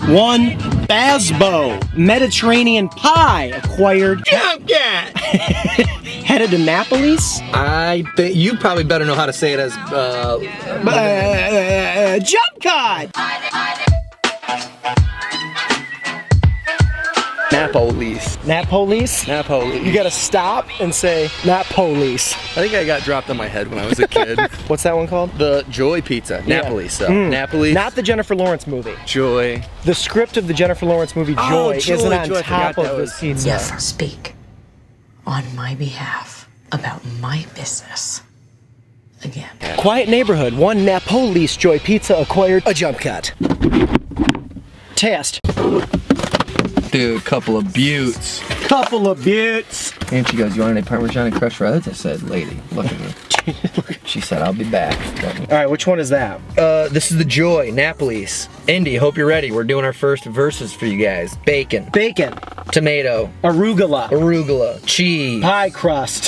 One Bazbeaux Mediterranean pie acquired. Jump cat! Headed to Napolese? I think you probably better know how to say it as jump cut! Napolese. Napolese? Napolese. You gotta stop and say Napolese. I think I got dropped on my head when I was a kid. What's that one called? The Joy Pizza. Yeah. Napolese. So. Napolese. Not the Jennifer Lawrence movie. Joy. The script of the Jennifer Lawrence movie Joy, isn't on top of this pizza. Never speak on my behalf about my business again. Quiet neighborhood. One Napolese Joy Pizza acquired a jump cut. Test. Dude, couple of buttes. Couple of buttes. And she goes, you want any Parmesan and crushed reds? I said, lady, look at me. She said, I'll be back. All right, which one is that? This is the Joy, Napolese. Indy, hope you're ready. We're doing our first verses for you guys. Bacon. Bacon. Tomato. Arugula. Cheese. Pie crust.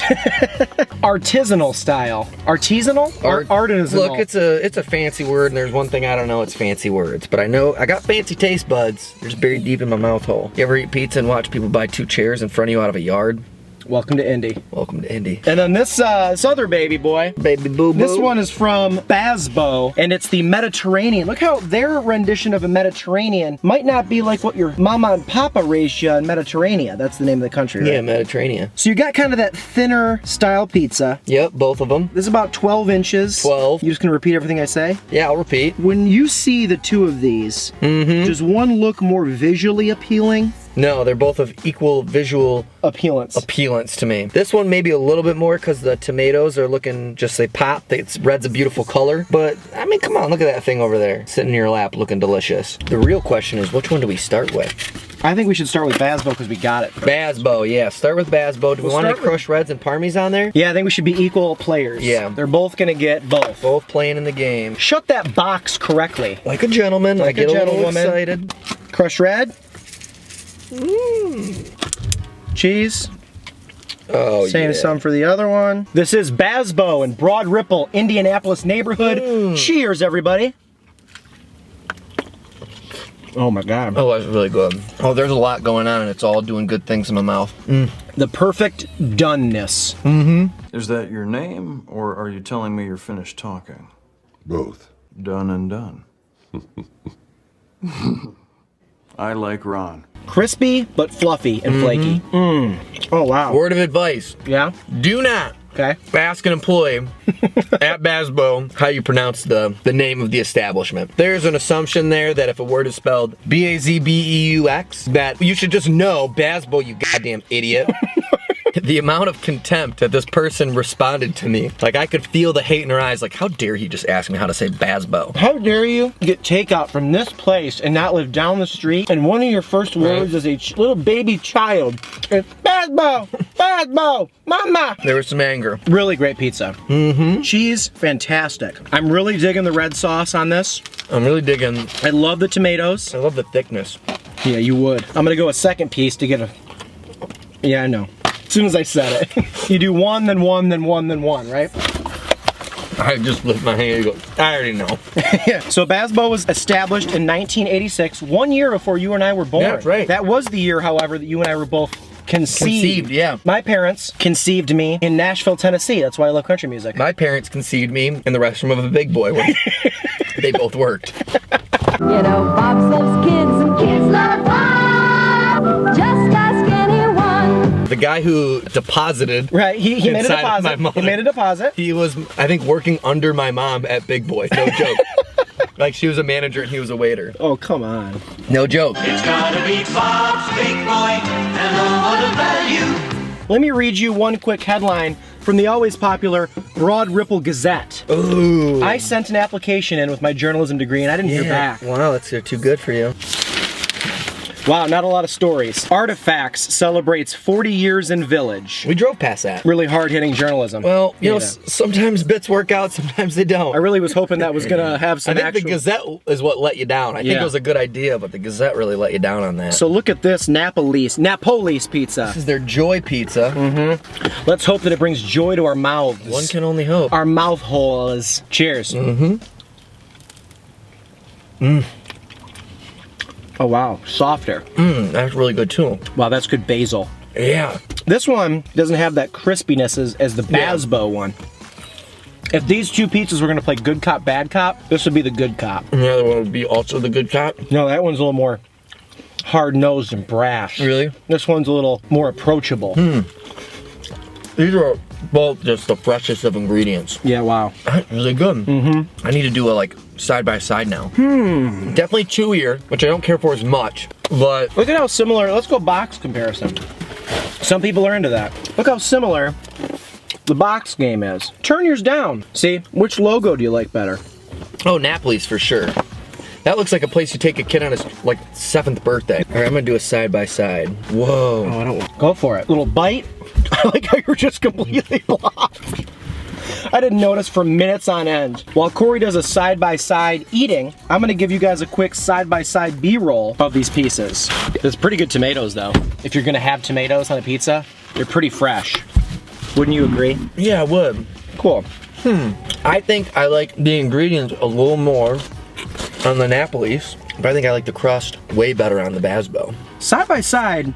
Artisanal style. Artisanal? Or artisanal? Look, it's a fancy word, and there's one thing I don't know, it's fancy words. But I know, I got fancy taste buds. They're just buried deep in my mouth hole. You ever eat pizza and watch people buy 2 chairs in front of you out of a yard? Welcome to Indy. Welcome to Indy. And then this other baby boy. Baby boo boo. This one is from Bazbeaux, and it's the Mediterranean. Look how their rendition of a Mediterranean might not be like what your mama and papa raised you in Mediterranean. That's the name of the country, right? Yeah, Mediterranean. So you got kind of that thinner style pizza. Yep, both of them. This is about 12 inches. 12. You just gonna repeat everything I say? Yeah, I'll repeat. When you see the two of these, does one look more visually appealing? No, they're both of equal visual appealance to me. This one maybe a little bit more because the tomatoes are looking just they pop. Red's a beautiful color, but I mean, come on, look at that thing over there, sitting in your lap, looking delicious. The real question is, which one do we start with? I think we should start with Bazbeaux because we got it. Bazbeaux, yeah. Start with Bazbeaux. Do we want any crushed reds and parmies on there? Yeah, I think we should be equal players. Yeah. They're both gonna get both. Both playing in the game. Shut that box correctly. Like a gentleman. Like I get a a little gentlewoman. excited. Crushed red. Cheese. Oh, Saying some for the other one. This is Bazbeaux in Broad Ripple, Indianapolis neighborhood. Cheers, everybody. Oh my God. Oh, that's really good. Oh, there's a lot going on and it's all doing good things in my mouth. The perfect doneness. Is that your name, or are you telling me you're finished talking? Both. Done and done. I like Ron. Crispy, but fluffy and flaky. Oh, wow. Word of advice. Yeah? Do not ask an employee at Bazbeaux how you pronounce the name of the establishment. There's an assumption there that if a word is spelled B-A-Z-B-E-U-X, that you should just know Bazbeaux, you goddamn idiot. The amount of contempt that this person responded to me, like I could feel the hate in her eyes, like how dare he just ask me how to say Bazbeaux? How dare you get takeout from this place and not live down the street, and one of your first words as a little baby child is Bazbeaux, Bazbeaux, mama. There was some anger. Really great pizza. Cheese, fantastic. I'm really digging the red sauce on this. I'm really digging. I love the tomatoes. I love the thickness. Yeah, you would. I'm gonna go a second piece to get a, yeah, I know. As soon as I said it. You do one, then one, then one, then one, right? I just lift my hand and go, I already know. Yeah. So Bazbeaux was established in 1986, 1 year before you and I were born. Yeah, that's right. That was the year, however, that you and I were both conceived. Yeah. My parents conceived me in Nashville, Tennessee. That's why I love country music. My parents conceived me in the restroom of a big boy when they both worked. You know, Bob loves kids and kids love Bob. Just ask anyone. The guy who deposited he made a inside deposit. my mother, He made a deposit. He was, I think, working under my mom at Big Boy. No joke. Like she was a manager and he was a waiter. Oh, come on. No joke. It's gotta be Bob's Big Boy and no other value. Let me read you one quick headline from the always popular Broad Ripple Gazette. Ooh. I sent an application in with my journalism degree and I didn't hear back. Wow, that's too good for you. Wow, not a lot of stories. Artifacts celebrates 40 years in Village. We drove past that. Really hard-hitting journalism. Well, you know, Yeah. sometimes bits work out, sometimes they don't. I really was hoping that was gonna have some I think actual... the Gazette is what let you down. I think Yeah. it was a good idea, but the Gazette really let you down on that. So look at this Napolese Pizza. This is their Joy Pizza. Let's hope that it brings joy to our mouths. One can only hope. Our mouth holes. Cheers. Oh wow, softer. That's really good too. Wow, that's good basil. Yeah. This one doesn't have that crispiness as the Bazbeaux one. If these two pizzas were gonna play good cop, bad cop, this would be the good cop. And the other one would be also the good cop. No, that one's a little more hard-nosed and brash. Really? This one's a little more approachable. These are both just the freshest of ingredients. Yeah, wow. Really good. I need to do a like side by side now. Definitely chewier, which I don't care for as much, but Look at how similar, let's go box comparison. Some people are into that. Look how similar the box game is. Turn yours down. See, which logo do you like better? oh, Napolese for sure. That looks like a place you take a kid on his like 7th birthday. All right, I'm gonna do a side by side. Whoa. Oh, I don't go for it. Little bite. I like how you're just completely blocked. I didn't notice for minutes on end. While Corey does a side-by-side eating, I'm gonna give you guys a quick side-by-side B-roll of these pieces. There's pretty good tomatoes though. If you're gonna have tomatoes on a pizza, they're pretty fresh. Wouldn't you agree? Yeah, I would. Cool. I think I like the ingredients a little more on the Napolese, but I think I like the crust way better on the Bazbeaux. Side-by-side,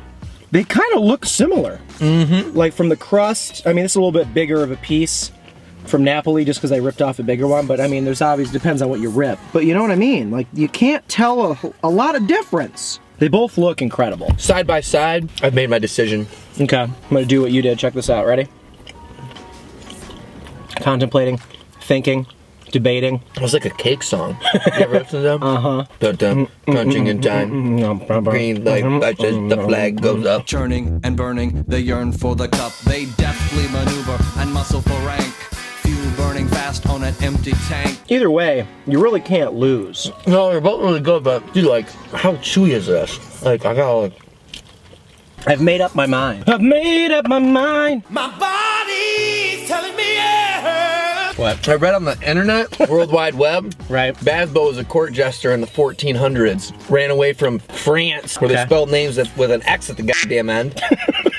they kind of look similar. Like from the crust, I mean, this is a little bit bigger of a piece from Napoli just because I ripped off a bigger one, but I mean, there's obviously, depends on what you rip. But you know what I mean? Like, you can't tell a lot of difference. They both look incredible. Side by side, I've made my decision. Okay, I'm gonna do what you did. Check this out, ready? Contemplating, thinking, debating. It was like a cake song. You ever listen to them? Dun-dun, crunching in time. Green light flashes, the flag goes up. Churning and burning, they yearn for the cup. They deftly maneuver and muscle for rank. Fuel burning fast on an empty tank. Either way, you really can't lose. No, they're both really good, but dude, like, how chewy is this? Like, I gotta like... I've made up my mind. I've made up my mind. My body's telling me yes. What? I read on the internet, World Wide Web, Right. Bazbeaux was a court jester in the 1400s. Ran away from France, where they Okay. spelled names with an X at the goddamn end.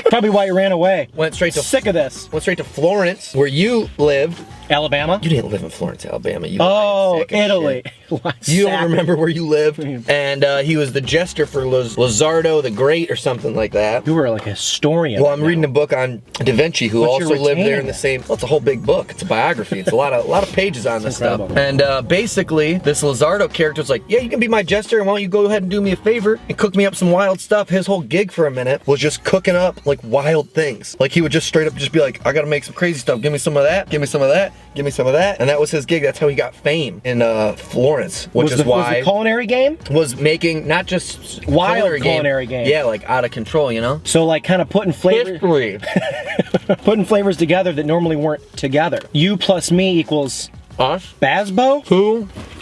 Probably why you ran away. Went straight to Sick of this. Went straight to Florence, where you lived. Alabama? You didn't live in Florence, Alabama. You Oh, sick of Italy. shit. You don't remember where you lived. And he was the jester for Lizardo the Great or something like that. You were like a historian. Well, I'm reading a book on Da Vinci, who But you're also lived there retaining in the it. same. Well, it's a whole big book. It's a biography. It's a lot of pages on this stuff. incredible. And basically, this Lizardo character was like, "Yeah, you can be my jester, and why don't you go ahead and do me a favor and cook me up some wild stuff?" His whole gig for a minute was just cooking up like wild things. Like he would just straight up just be like, "I gotta make some crazy stuff. Give me some of that. Give me some of that. Give me some of that." And that was his gig. That's how he got fame in Florence, which was is was why the culinary game? was making not just Wild culinary game. Yeah, like out of control, you know. So like kind of putting History. putting flavors together that normally weren't together. You plus me equals Us. Bazbeaux?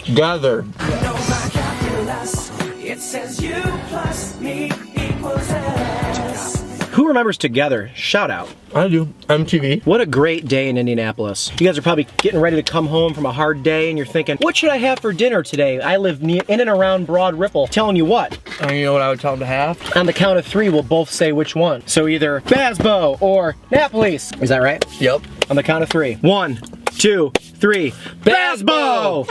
Together. No my calculus. It says you plus me equals us. Who remembers Together? Shout out. I do. MTV. What a great day in Indianapolis. You guys are probably getting ready to come home from a hard day and you're thinking, what should I have for dinner today? I live in and around Broad Ripple. Telling you what, And you know what I would tell them to have? on the count of 3, we'll both say which one. So either Bazbeaux or Napolese. Is that right? Yep. On the count of 3. 1, 2, 3. Bazbeaux!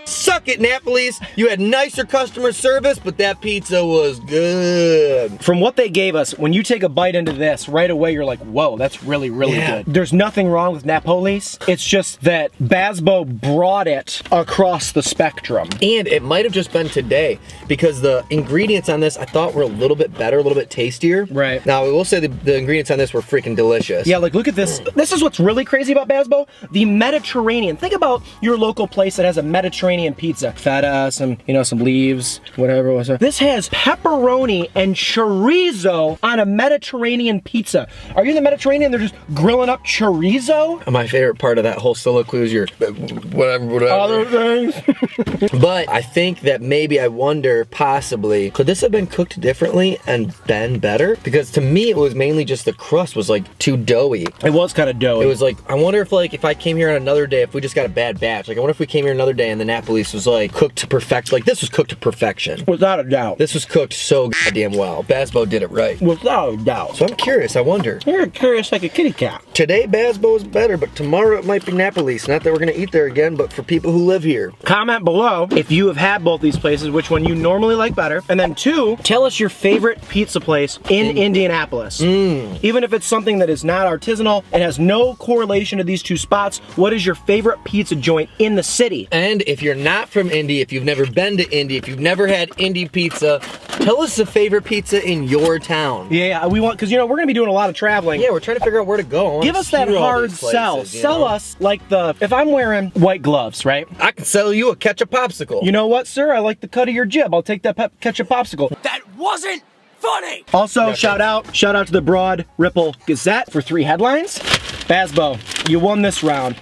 Suck suck it, Napolese. You had nicer customer service, but that pizza was good. From what they gave us, when you take a bite into this, right away you're like, whoa, that's really, really good. There's nothing wrong with Napolese. It's just that Bazbeaux brought it across the spectrum. And it might have just been today, because the ingredients on this I thought were a little bit better, a little bit tastier. Right. Now, I will say the ingredients on this were freaking delicious. Yeah, like look at this. This is what's really crazy about Bazbeaux. The Mediterranean. Think about your local place that has a Mediterranean pizza. Feta, some leaves, whatever. This has pepperoni and chorizo on a Mediterranean pizza. Are you in the Mediterranean? They're just grilling up chorizo? My favorite part of that whole soliloquy was your whatever. Other things. But I think that maybe I wonder, possibly, could this have been cooked differently and been better? Because to me, it was mainly just the crust was like too doughy. It was kind of doughy. It was like, I wonder if I came here on another day, if we just got a bad batch. Like, I wonder if we came here another day and the Napolese was like cooked to perfection. Like, this was cooked to perfection. Without a doubt. This was cooked so goddamn well. Bazbeaux did it right. Without a doubt. So I'm curious, I wonder. You're curious like a kitty cat. Today, Bazbeaux is better, but tomorrow it might be Napolese. Not that we're gonna eat there again, but for people who live here. Comment below if you have had both these places, which one you normally like better. And then 2, tell us your favorite pizza place in Indianapolis. Even if it's something that is not artisanal and has no correlation to these 2 spots, what is your favorite pizza joint in the city? And if you're not from Indy, if you've never been to Indy, if you've never had Indy pizza, tell us the favorite pizza in your town. Yeah, we want, because we're gonna be doing a lot of traveling. Yeah, we're trying to figure out where to go. Give us that hard sell. Sell us like if I'm wearing white gloves, right? I can sell you a ketchup popsicle. You know what, sir? I like the cut of your jib. I'll take that ketchup popsicle. That wasn't funny! Also, shout out to the Broad Ripple Gazette for 3 headlines. Bazbeaux, you won this round.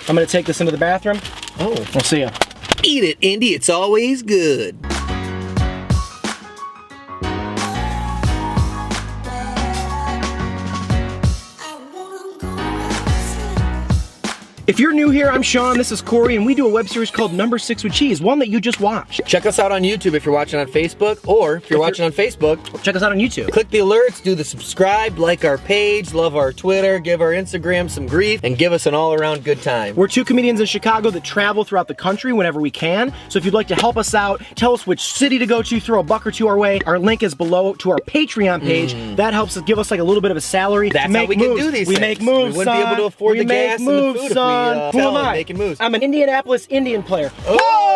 I'm gonna take this into the bathroom. Oh. We'll see ya. Eat it, Indy. It's always good. If you're new here, I'm Sean, this is Corey, and we do a web series called Number 6 with Cheese, one that you just watched. Check us out on YouTube if you're watching on Facebook, or if you're watching on Facebook, check us out on YouTube. Click the alerts, do the subscribe, like our page, love our Twitter, give our Instagram some grief, and give us an all-around good time. We're 2 comedians in Chicago that travel throughout the country whenever we can. So if you'd like to help us out, tell us which city to go to, throw a buck or 2 our way. Our link is below to our Patreon page. That helps us give us like a little bit of a salary. That's how we can do these things. We make moves, We wouldn't be able to afford the gas and the food if we Who am I? making moves. I'm an Indianapolis Indian player. Oh!